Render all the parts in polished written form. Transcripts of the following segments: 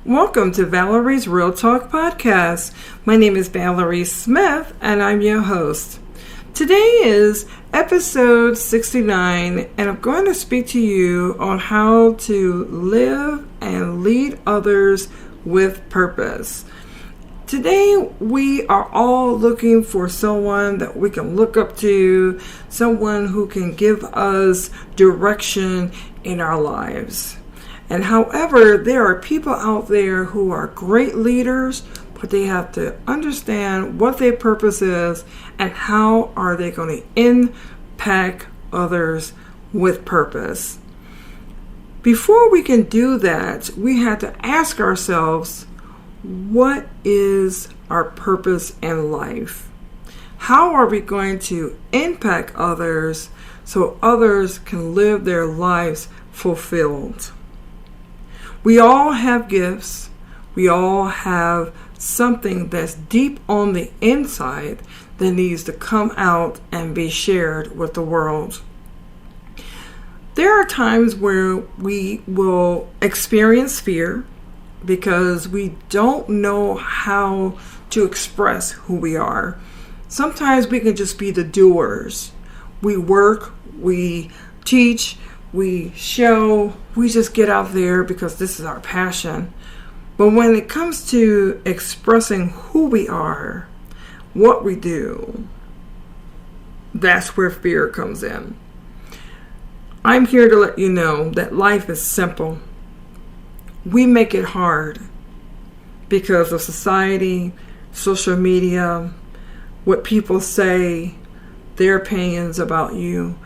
Welcome to Valerie's Real Talk podcast. My name is Valerie Smith and I'm your host. Today is episode 69 and I'm going to speak to you on how to live and lead others with purpose. Today we are all looking for someone that we can look up to, someone who can give us direction in our lives. And however, there are people out there who are great leaders, but they have to understand what their purpose is and how are they going to impact others with purpose. Before we can do that, we have to ask ourselves, what is our purpose in life? How are we going to impact others so others can live their lives fulfilled? We all have gifts. We all have something that's deep on the inside that needs to come out and be shared with the world. There are times where we will experience fear because we don't know how to express who we are. Sometimes we can just be the doers. We work, we teach, we show, we just get out there because this is our passion. But when it comes to expressing who we are, what we do, that's where fear comes in. I'm here to let you know that life is simple. We make it hard because of society, social media, what people say, their opinions about you.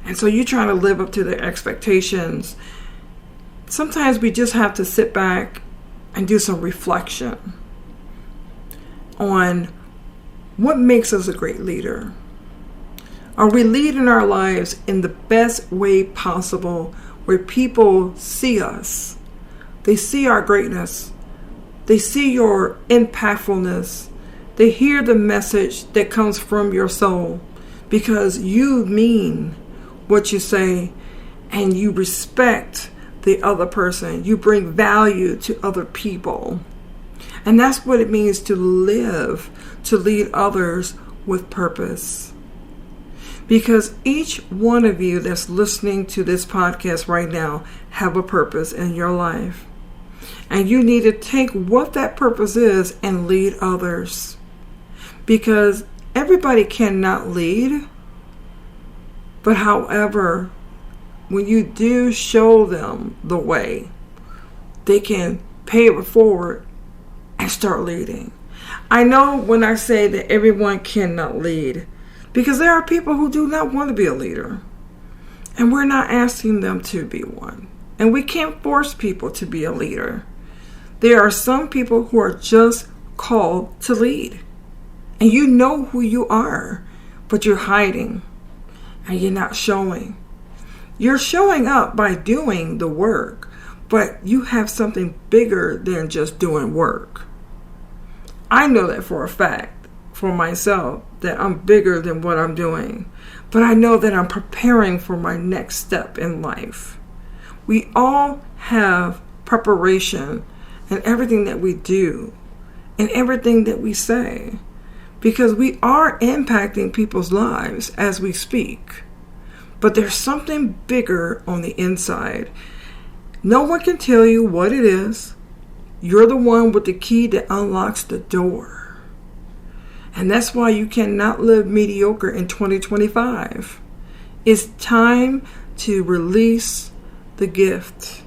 And so you're trying to live up to their expectations. Sometimes we just have to sit back and do some reflection on what makes us a great leader. Are we leading our lives in the best way possible where people see us? They see our greatness. They see your impactfulness. They hear the message that comes from your soul because you mean what you say and you respect the other person. You bring value to other people. And that's what it means to live, to lead others with purpose. Because each one of you that's listening to this podcast right now have a purpose in your life. And you need to take what that purpose is and lead others. Because everybody cannot lead. But however, when you do show them the way, they can pay it forward and start leading. I know when I say that everyone cannot lead, because there are people who do not want to be a leader. And we're not asking them to be one. And we can't force people to be a leader. There are some people who are just called to lead. And you know who you are, but you're hiding. And you're not showing. You're showing up by doing the work, but you have something bigger than just doing work. I know that for a fact, for myself, that I'm bigger than what I'm doing. But I know that I'm preparing for my next step in life. We all have preparation in everything that we do and everything that we say. Because we are impacting people's lives as we speak. But there's something bigger on the inside. No one can tell you what it is. You're the one with the key that unlocks the door. And that's why you cannot live mediocre in 2025. It's time to release the gift.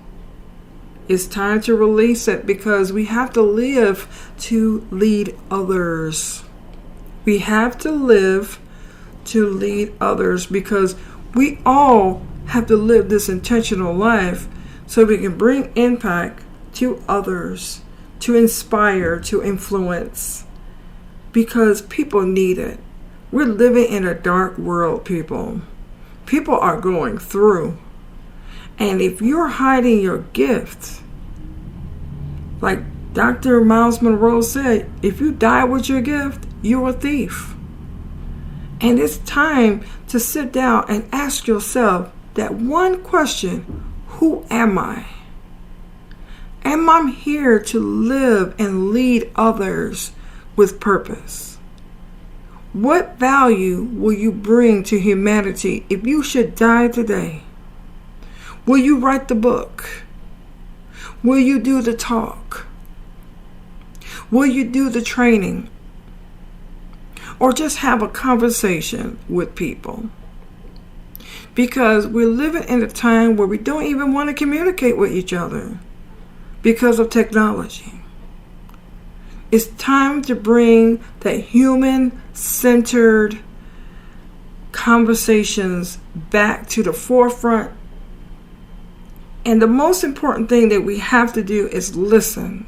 It's time to release it because we have to live to lead others. We have to live to lead others because we all have to live this intentional life so we can bring impact to others, to inspire, to influence, because people need it. We're living in a dark world, people. People are going through. And if you're hiding your gift, like Dr. Miles Monroe said, if you die with your gift, you're a thief. And it's time to sit down and ask yourself that one question, who am I? And I'm here to live and lead others with purpose. What value will you bring to humanity if you should die today? Will you write the book? Will you do the talk? Will you do the training? Or just have a conversation with people? Because we're living in a time where we don't even want to communicate with each other because of technology. It's time to bring that human-centered conversations back to the forefront. And the most important thing that we have to do is listen.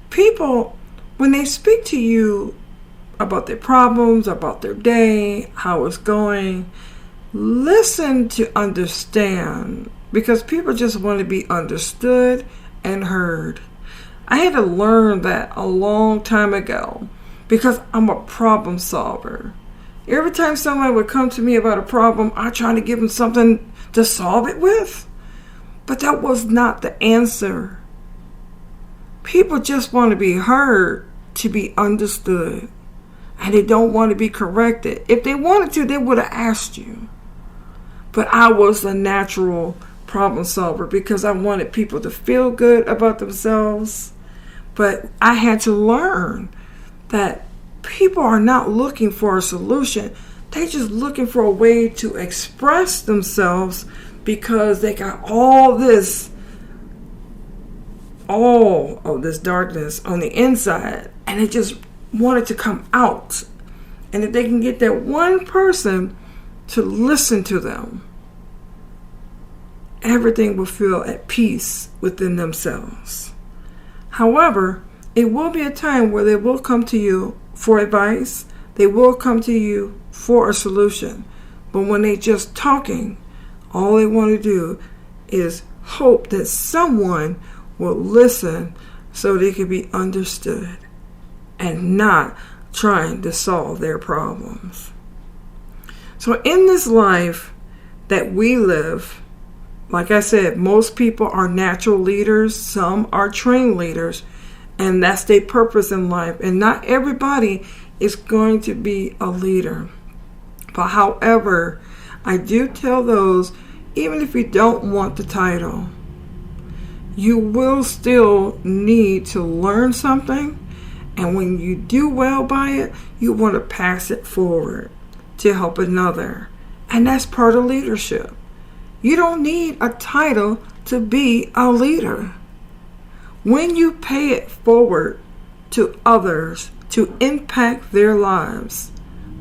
People, when they speak to you about their problems, about their day, how it's going, listen to understand, because people just want to be understood and heard. I had to learn that a long time ago because I'm a problem solver. Every time someone would come to me about a problem, I try to give them something to solve it with. But that was not the answer. People just want to be heard, to be understood. And they don't want to be corrected. If they wanted to, they would have asked you. But I was a natural problem solver because I wanted people to feel good about themselves. But I had to learn that people are not looking for a solution. They're just looking for a way to express themselves because they got all of this darkness on the inside, and they just wanted to come out. And if they can get that one person to listen to them, everything will feel at peace within themselves. However, it will be a time where they will come to you for advice. They will come to you for a solution. But when they're just talking, all they want to do is hope that someone will listen so they can be understood and not trying to solve their problems. So in this life that we live, like I said, most people are natural leaders, some are trained leaders, and that's their purpose in life. And not everybody is going to be a leader. But however, I do tell those, even if you don't want the title, you will still need to learn something. And when you do well by it, you want to pass it forward to help another. And that's part of leadership. You don't need a title to be a leader. When you pay it forward to others to impact their lives,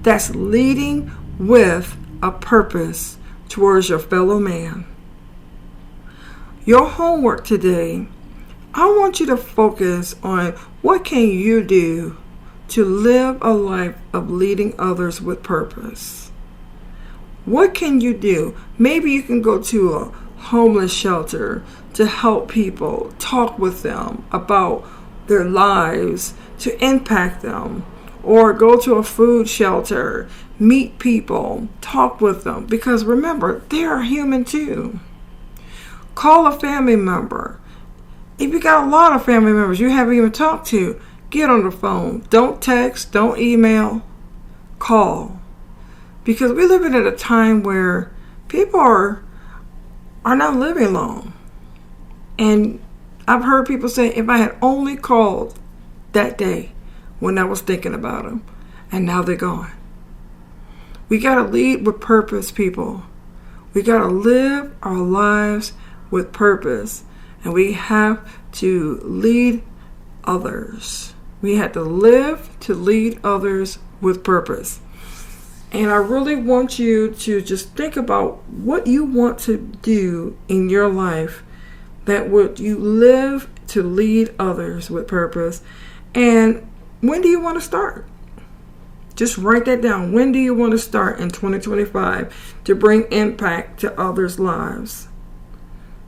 that's leading with a purpose towards your fellow man. Your homework today, I want you to focus on what can you do to live a life of leading others with purpose. What can you do? Maybe you can go to a homeless shelter to help people, talk with them about their lives, to impact them. Or go to a food shelter, meet people, talk with them. Because remember, they are human too. Call a family member. If you got a lot of family members you haven't even talked to, get on the phone. Don't text, don't email, call. Because we're living at a time where people are not living long. And I've heard people say, if I had only called that day when I was thinking about them, and now they're gone. We got to lead with purpose, people. We got to live our lives with purpose. And we have to lead others. We have to live to lead others with purpose. And I really want you to just think about what you want to do in your life that would you live to lead others with purpose. And when do you want to start? Just write that down. When do you want to start in 2025 to bring impact to others' lives?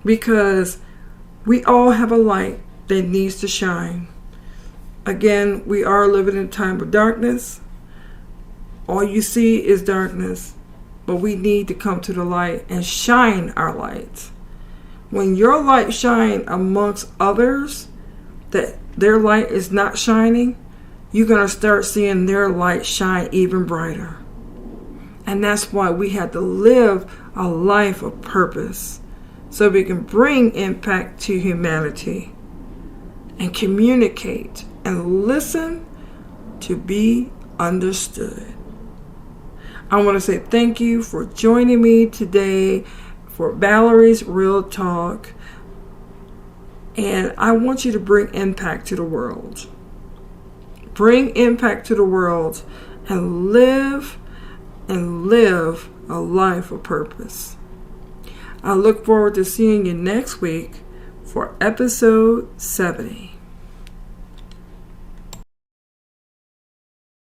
Because we all have a light that needs to shine. Again, we are living in a time of darkness. All you see is darkness, but we need to come to the light and shine our lights. when your light shine amongst others that their light is not shining, you're going to start seeing their light shine even brighter. And that's why we have to live a life of purpose, so we can bring impact to humanity and communicate and listen to be understood. I want to say thank you for joining me today for Valerie's Real Talk. And I want you to bring impact to the world. Bring impact to the world and live a life of purpose. I look forward to seeing you next week for episode 70.